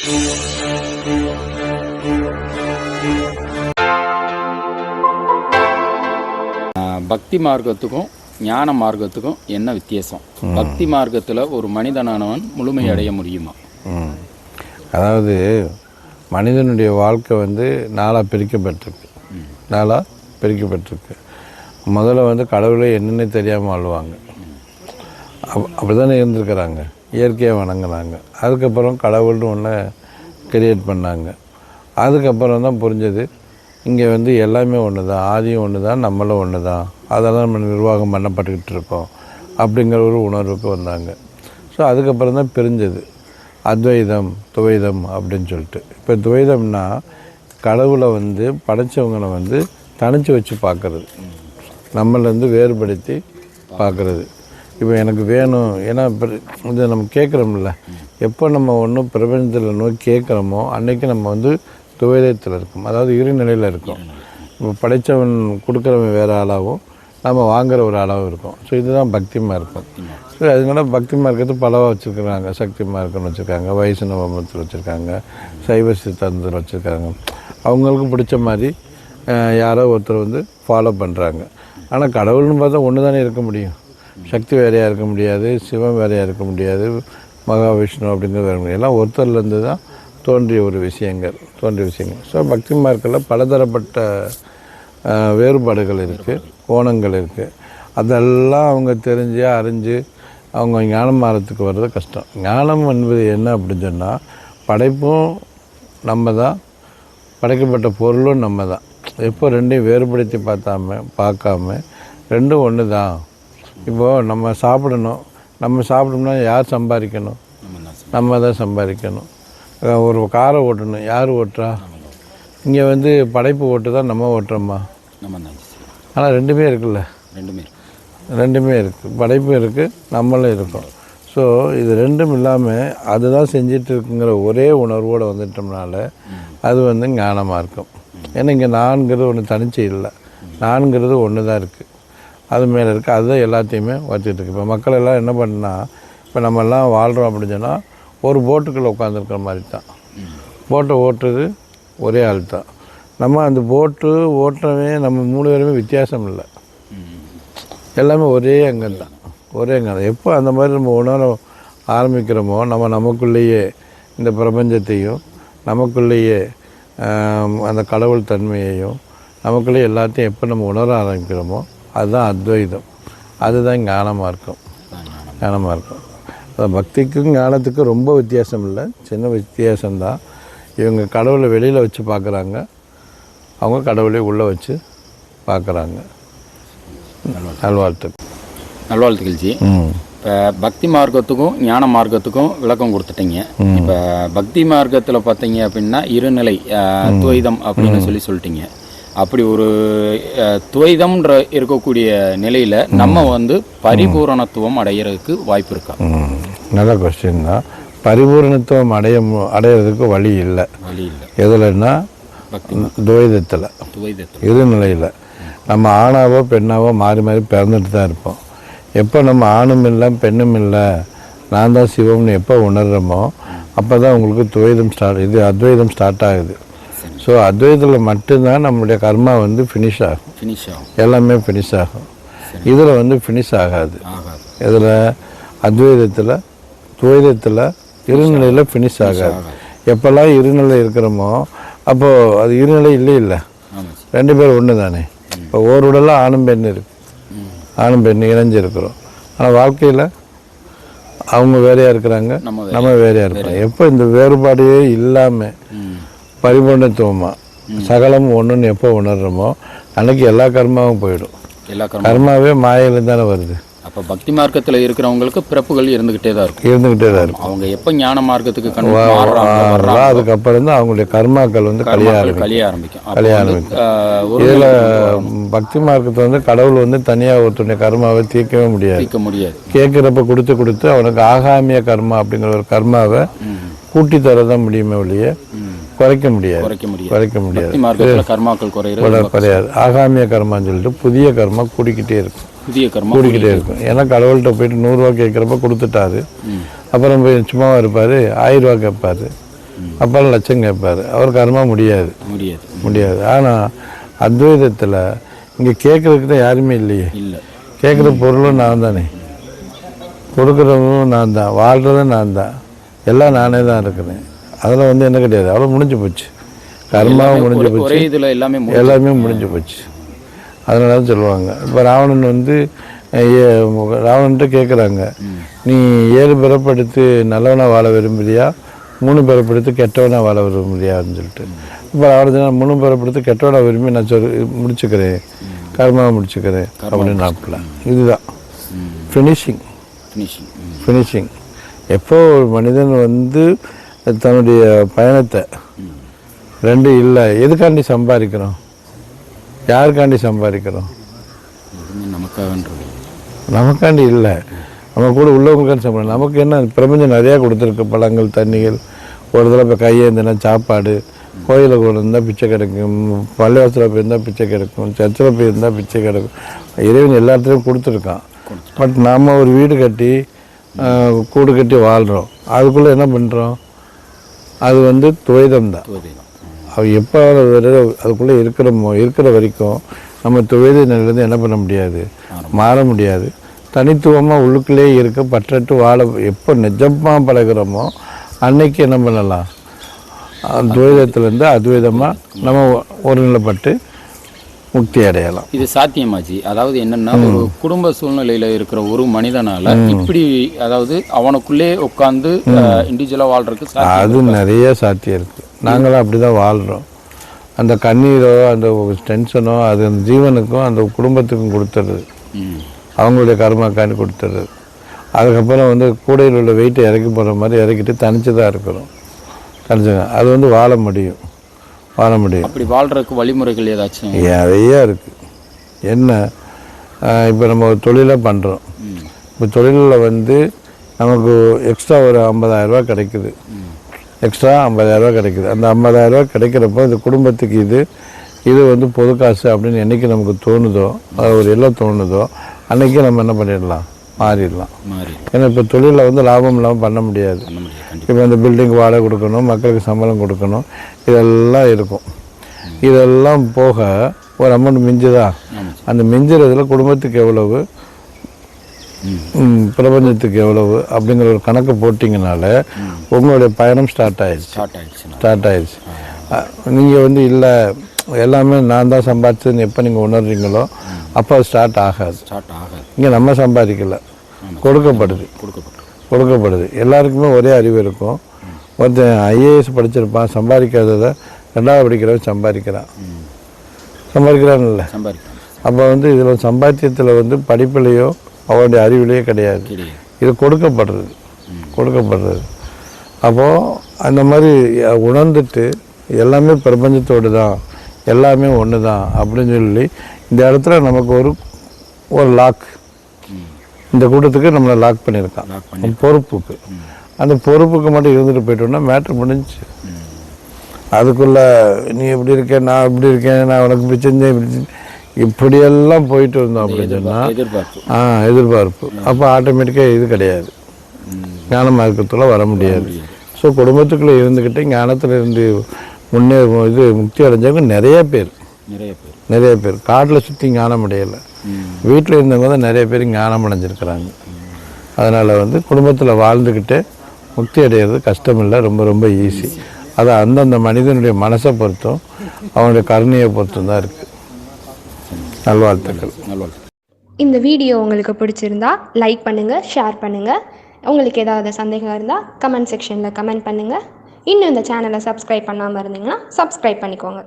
பக்தி மார்க்கத்துக்கும் ஞான மார்க்கத்துக்கும் என்ன வித்தியாசம்? பக்தி மார்க்கத்தில் ஒரு மனிதனானவன் முழுமையடைய முடியுமா? அதாவது மனிதனுடைய வாழ்க்கை வந்து நாளாக பிரிக்கப்பட்டிருக்கு. முதல்ல கடவுளை என்னென்ன தெரியாமல் வாழ்வாங்க. அப்படி தானே இருந்திருக்கிறாங்க. இயற்கையை வணங்கினாங்க. அதுக்கப்புறம் கடவுள்னு ஒன்று கிரியேட் பண்ணாங்க. அதுக்கப்புறம் தான் புரிஞ்சது இங்கே எல்லாமே ஒன்று தான், ஆதியும் ஒன்று தான், நம்மளும் ஒன்று தான், அதெல்லாம் நம்ம நிர்வாகம் பண்ணப்பட்டுக்கிட்டு இருக்கோம் அப்படிங்கிற ஒரு உணர்வுக்கு வந்தாங்க. ஸோ அதுக்கப்புறம் தான் பிரிஞ்சது அத்வைதம் துவைதம் அப்படின்னு சொல்லிட்டு. இப்போ துவைதம்னா கடவுளை படைத்தவங்களை தனித்து வச்சு பார்க்குறது, நம்மளேருந்து வேறுபடுத்தி பார்க்குறது. இப்போ எனக்கு வேணும், ஏன்னா இதை நம்ம கேட்குறோம்ல, எப்போ நம்ம ஒன்றும் பிரபஞ்சத்தில் நோக்கி கேட்குறோமோ அன்றைக்கி நம்ம துவைதத்தில் இருக்கும், அதாவது இருநிலையில் இருக்கும். இப்போ படைத்தவன் கொடுக்குறவன் வேறு ஆளாகவும் நம்ம வாங்குகிற ஒரு ஆளாகவும் இருக்கும். ஸோ இதுதான் பக்தி மார்க்கம். ஸோ அதுனால பக்தி மார்க்கத்தை பலவாக வச்சுருக்குறாங்க. சக்தி மார்க்கம்னு வச்சுருக்காங்க, வைஷ்ணவ மதத்தில் வச்சுருக்காங்க, சைவ சித்தாந்தத்தில் வச்சுருக்காங்க. அவங்களுக்கு பிடிச்ச மாதிரி யாரோ ஒருத்தர் ஃபாலோ பண்ணுறாங்க. ஆனால் கடவுள்னு பார்த்தா ஒன்று தானே இருக்க முடியும். சக்தி வேறையாக இருக்க முடியாது, சிவம் வேறையாக இருக்க முடியாது, மகாவிஷ்ணு அப்படிங்கிறது வேற முடியாது. எல்லாம் ஒருத்தர்லேருந்து தான் தோன்றிய விஷயங்கள். ஸோ பக்தி மார்க்கில் பலதரப்பட்ட வேறுபாடுகள் இருக்குது, கோணங்கள் இருக்குது. அதெல்லாம் அவங்க தெரிஞ்சு அறிஞ்சு அவங்க ஞானம் மாறத்துக்கு வர்றது கஷ்டம். ஞானம் என்பது என்ன அப்படின்னு சொன்னால், படைப்பும் நம்ம தான், படைக்கப்பட்ட பொருளும் நம்ம தான். எப்போ ரெண்டையும் வேறுபடுத்தி பார்க்காம ரெண்டும் ஒன்று தான். இப்போது நம்ம சாப்பிடணும்னா யார் சம்பாதிக்கணும்? நம்ம தான் சம்பாதிக்கணும். ஒரு காரை ஓட்டணும், யார் ஓட்டுறா? இங்கே படைப்பு ஓட்டு தான், நம்ம ஓட்டுறோம்மா. ஆனால் ரெண்டுமே இருக்குல்ல, ரெண்டுமே இருக்குது. படைப்பும் இருக்குது, நம்மளும் இருக்கோம். ஸோ இது ரெண்டும் இல்லாமல் அதுதான் செஞ்சிட்டு இருக்குங்கிற ஒரே உணர்வோடு வந்துட்டோம்னால அது ஞானமாக இருக்கும். ஏன்னா இங்கே நான்கிறது ஒன்று தனிச்சு இல்லை, நான்கிறது ஒன்று தான் இருக்குது, அது மேலே இருக்குது. அதுதான் எல்லாத்தையுமே வச்சுட்டு இருக்கு. இப்போ மக்கள் எல்லாம் என்ன பண்ணா, இப்போ நம்மெல்லாம் வாழ்கிறோம் அப்படின்னு சொன்னால் ஒரு போட்டுக்குள்ளே உட்காந்துருக்கிற மாதிரி தான். போட்டை ஓட்டுறது ஒரே ஆள் தான். நம்ம அந்த போட்டு ஓட்டுறவே நம்ம 3 பேருமே வித்தியாசம் இல்லை, எல்லாமே ஒரே அங்கம் தான், ஒரே அங்கம் தான். எப்போ அந்த மாதிரி நம்ம உணர ஆரம்பிக்கிறோமோ, நமக்குள்ளேயே இந்த பிரபஞ்சத்தையும், நமக்குள்ளேயே அந்த கடவுள் தன்மையையும், நமக்குள்ளேயே எல்லாத்தையும் எப்போ நம்ம உணர ஆரம்பிக்கிறோமோ அதுதான் அத்வைதம், அதுதான் ஞானமாக இருக்கும். பக்திக்கும் ஞானத்துக்கும் ரொம்ப வித்தியாசம் இல்லை, சின்ன வித்தியாசம்தான். இவங்க கடவுளை வெளியில் வச்சு பார்க்குறாங்க, அவங்க கடவுளை உள்ளே வச்சு பார்க்குறாங்க. நல்வாழ்த்துக்கள் ஜி. இப்போ பக்தி மார்க்கத்துக்கும் ஞான மார்க்கத்துக்கும் விளக்கம் கொடுத்துட்டீங்க. இப்போ பக்தி மார்க்கத்தில் பார்த்தீங்க அப்படின்னா இருநிலை துவைதம் அப்படின்னு சொல்லிட்டீங்க. அப்படி ஒரு துவைதம்ன்ற இருக்கக்கூடிய நிலையில் நம்ம பரிபூரணத்துவம் அடைகிறதுக்கு வாய்ப்பு இருக்கா? நல்ல கொஸ்டின் தான். பரிபூரணத்துவம் அடையிறதுக்கு வழி இல்லை. எதுலன்னா துவைதத்தில், இருநிலையில். நம்ம ஆணாவோ பெண்ணாவோ மாறி மாறி பிறந்துட்டு தான் இருப்போம். எப்போ நம்ம ஆணும் இல்லை பெண்ணும் இல்லை, நான் தான் சிவம்னு எப்போ உணர்றோமோ அப்போ தான் உங்களுக்கு அத்வைதம் ஸ்டார்ட் ஆகுது. ஸோ அத்வைதத்தில் மட்டும்தான் நம்மளுடைய கர்மா ஃபினிஷ் ஆகும், எல்லாமே ஃபினிஷ் ஆகும். இதில் ஃபினிஷ் ஆகாது. இதில் அத்வைதத்தில் துவைதத்தில் இருநிலையில் ஃபினிஷ் ஆகாது. எப்போல்லாம் இருநிலை இருக்கிறோமோ அப்போது அது இருநிலை இல்லை, ரெண்டு பேரும் ஒன்று தானே. இப்போ ஒரு உடலாக ஆணும் பெண் இருக்குது, ஆணும் பெண் இணைஞ்சிருக்கிறோம். ஆனால் வாழ்க்கையில் அவங்க வேறையாக இருக்கிறாங்க, நம்ம வேறையாக இருக்கிறோம். எப்போ இந்த வேறுபாடையே இல்லாமல் பரிபூர்ணத்துவமாக சகலம் ஒன்றுன்னு எப்போ உணர்றோமோ அன்றைக்கி எல்லா கர்மாவும் போயிடும். கர்மாவே மாயிலேருந்து தானே வருது. அப்போ பக்தி மார்க்கத்தில் இருக்கிறவங்களுக்கு பிறப்புகள் இருந்துக்கிட்டே தான் இருக்கும். அவங்க எப்போ ஞான மார்க்கத்துக்கு அதுக்கப்புறம் தான் அவங்களுடைய கர்மாக்கள் கழிய ஆரம்பிக்கும். இதில் பக்தி மார்க்கத்தை கடவுள் தனியாக ஒருத்தருடைய கர்மாவை தீர்க்கவே முடியாது. கேட்குறப்ப கொடுத்து அவனுக்கு ஆகாமிய கர்மா அப்படிங்கிற ஒரு கர்மாவை கூட்டி தரதான் முடியுமே ஒழிய குறைக்க முடியாது. குறையாது. ஆகாமிய கர்மான்னு சொல்லிட்டு புதிய கர்மா கூடிக்கிட்டே இருக்கும். ஏன்னா கடவுள்கிட்ட போயிட்டு 100 ரூபா கேட்குறப்ப கொடுத்துட்டாரு, அப்புறம் போய் சும்மாவா இருப்பார், 1000 ரூபா கேட்பாரு, அப்பால் லட்சம் கேட்பார். அவர் கர்மா முடியாது. ஆனால் அத்வைதத்தில் இங்கே கேட்குறதுக்கு தான் யாருமே இல்லையே. கேட்குற பொருளும் நான் தானே, கொடுக்குறவங்களும் நான் தான், வாழ்கிறதும் நான் தான், எல்லாம் நானே தான் இருக்கிறேன். அதில் வந்து என்ன கிடையாது, அவ்வளோ முடிஞ்சு போச்சு. கர்மாவும் முடிஞ்சு போச்சு, எல்லாமே முடிஞ்சு போச்சு. அதனால தான் சொல்லுவாங்க. இப்போ ராவணன் வந்து ராவணன்ட்ட கேட்குறாங்க, நீ 7 பிறப்படுத்து நல்லவனாக வாழ விரும்புறியா, 3 பிறப்படுத்து கெட்டவனாக வாழ விரும்புறியான்னு சொல்லிட்டு. இப்போ ராவணன் 3 பிறப்படுத்து கெட்டவனாக விரும்பி நான் முடிச்சுக்கிறேன், கர்மாவை முடிச்சுக்கிறேன் அப்படின்னு நாட்கலாம். இதுதான் ஃபினிஷிங். எப்போ ஒரு மனிதன் வந்து தன்னுடைய பயணத்தை 2 இல்லை, எதுக்காண்டி சம்பாதிக்கிறோம், யாருக்காண்டி சம்பாதிக்கிறோம், நமக்காண்டி இல்லை, நம்ம கூட உள்ளவங்களுக்காண்டி சம்பாதிக்கணும். நமக்கு என்ன பிரபஞ்சம் நிறையா கொடுத்துருக்கு, பழங்கள், தண்ணிகள், ஒரு தடவை இப்போ கையேந்தினா சாப்பாடு, கோயிலில் கொண்டு இருந்தால் பிச்சை கிடைக்கும், பள்ளிவாசலில் போயிருந்தால் பிச்சை கிடைக்கும், சர்ச்சில் போயிருந்தால் பிச்சை கிடைக்கும். இறைவன் எல்லா இடத்துலையும் கொடுத்துருக்கான். பட் நாம் ஒரு வீடு கட்டி கூடு கட்டி வாழ்கிறோம். அதுக்குள்ளே என்ன பண்ணுறோம், அது வந்து துவைதம் தான். அது எப்போ அதுக்குள்ளே இருக்கிற வரைக்கும் நம்ம துவைத நிலையிலேருந்து என்ன பண்ண முடியாது, மாற முடியாது. தனித்துவமாக உள்ளுக்குள்ளே இருக்க பற்றட்டு வாழ எப்போ நிஜமாக பழகிறோமோ அன்னைக்கு என்ன பண்ணலாம், துவைதத்திலேருந்து அத்வைதமாக நம்ம ஒருநிலைப்பட்டு முக்தி அடையலாம். இது சாத்தியமாச்சு. அதாவது என்னன்னா, ஒரு குடும்ப சூழ்நிலையில இருக்கிற ஒரு மனிதனால இப்படி, அதாவது அவனுக்குள்ளே உட்காந்து இண்டிவிஜுவலா வாழ்றதுக்கு அது நிறைய சாத்தியம் இருக்கு. நாங்களும் அப்படிதான் வாழ்றோம். அந்த கண்ணீரோ அந்த டென்ஷனோ அது அந்த ஜீவனுக்கும் அந்த குடும்பத்துக்கும் கொடுத்துருது, அவங்களுடைய கர்மாக்காண்டி கொடுத்துருது. அதுக்கப்புறம் வந்து கூடையில் உள்ள வெயிட்டை இறக்கி போடுற மாதிரி இறக்கிட்டு தனிச்சு தான் இருக்கிறோம். தனிச்சுங்க அது வந்து வாழ முடியும். அப்படி வாழ்றதுக்கு வழிமுறைகள் ஏதாச்சும் நிறையா இருக்குது. என்ன, இப்போ நம்ம ஒரு தொழிலை பண்ணுறோம். இப்போ தொழிலில் வந்து நமக்கு எக்ஸ்ட்ரா ஒரு 50,000 கிடைக்குது, எக்ஸ்ட்ரா 50,000 கிடைக்குது. அந்த 50,000 கிடைக்கிறப்போ இந்த குடும்பத்துக்கு இது வந்து பொது காசு அப்படின்னு என்றைக்கு நமக்கு தோணுதோ, அது ஒரு எல்லாம் தோணுதோ, அன்றைக்கி நம்ம என்ன பண்ணிடலாம், மாறிடலாம். ஏன்னா இப்போ தொழிலில் வந்து லாபம் இல்லாமல் பண்ண முடியாது. இப்போ இந்த பில்டிங் வாடகை கொடுக்கணும், மக்களுக்கு சம்பளம் கொடுக்கணும், இதெல்லாம் இருக்கும். இதெல்லாம் போக ஒரு அமௌண்ட் மிஞ்சுதா, அந்த மிஞ்சுறதுல குடும்பத்துக்கு எவ்வளவு, பிரபஞ்சத்துக்கு எவ்வளவு அப்படிங்கிற ஒரு கணக்கு போட்டிங்கனால உங்களுடைய பயணம் ஸ்டார்ட் ஆயிடுச்சு. நீங்கள் வந்து இல்லை எல்லாமே நான் தான் சம்பாதிச்சதுன்னு எப்போ நீங்கள் உணர்றீங்களோ அப்போ அது ஸ்டார்ட் ஆகாது. இங்கே நம்ம சம்பாதிக்கல, கொடுக்கப்படுது. எல்லாருக்குமே ஒரே அறிவு இருக்கும். ஒருத்தன் ஐஏஎஸ் படிச்சிருப்பான், சம்பாதிக்காததை 2வது படிக்கிறவன் சம்பாதிக்கிறான்ல. அப்போ வந்து இதில் சம்பாத்தியத்தில் வந்து படிப்பிலையோ அவருடைய அறிவிலையோ கிடையாது, இது கொடுக்கப்படுறது. அப்போது அந்த மாதிரி உணர்ந்துட்டு எல்லாமே பிரபஞ்சத்தோடு தான், எல்லாமே ஒன்று தான் அப்படின்னு சொல்லி இந்த இடத்துல நமக்கு ஒரு லாக், இந்த கூட்டத்துக்கு நம்மளை லாக் பண்ணியிருக்கான் பொறுப்புக்கு. அந்த பொறுப்புக்கு மட்டும் இருந்துட்டு போயிட்டோம்னா மேட்ரு முடிஞ்சு. அதுக்குள்ளே நீ எப்படி இருக்கேன், நான் இப்படி இருக்கேன், நான் உனக்கு இப்படி செஞ்சேன், இப்படியெல்லாம் போயிட்டு இருந்தோம் அப்படின்னு சொன்னால் எதிர்பார்ப்பு. அப்போ ஆட்டோமேட்டிக்காக இது கிடையாது, ஞான மார்க்கத்தில் வர முடியாது. ஸோ குடும்பத்துக்குள்ளே இருந்துக்கிட்டு ஞானத்தில் இருந்து முக்தி அடைஞ்சவங்க நிறைய பேர் காட்டில் சுற்றி ஞானம் அடையலை, வீட்டில் இருந்தவங்க தான் நிறைய பேர் ஞானம் அடைஞ்சிருக்கிறாங்க. அதனால் வந்து குடும்பத்தில் வாழ்ந்துக்கிட்டு முக்தி அடைகிறது கஷ்டம் இல்லை, ரொம்ப ரொம்ப ஈஸி. அது அந்தந்த மனிதனுடைய மனசை பொறுத்தும் அவனுடைய கருணையை பொறுத்தும் தான் இருக்குது. நல்வாழ்த்துக்கள். இந்த வீடியோ உங்களுக்கு பிடிச்சிருந்தா லைக் பண்ணுங்கள், ஷேர் பண்ணுங்கள். உங்களுக்கு ஏதாவது சந்தேகம் இருந்தால் கமெண்ட் செக்ஷனில் கமெண்ட் பண்ணுங்கள். இன்னும் இந்த சேனலை சப்ஸ்கிரைப் பண்ணாமல் இருந்தீங்கன்னா சப்ஸ்கிரைப் பண்ணிக்கோங்க.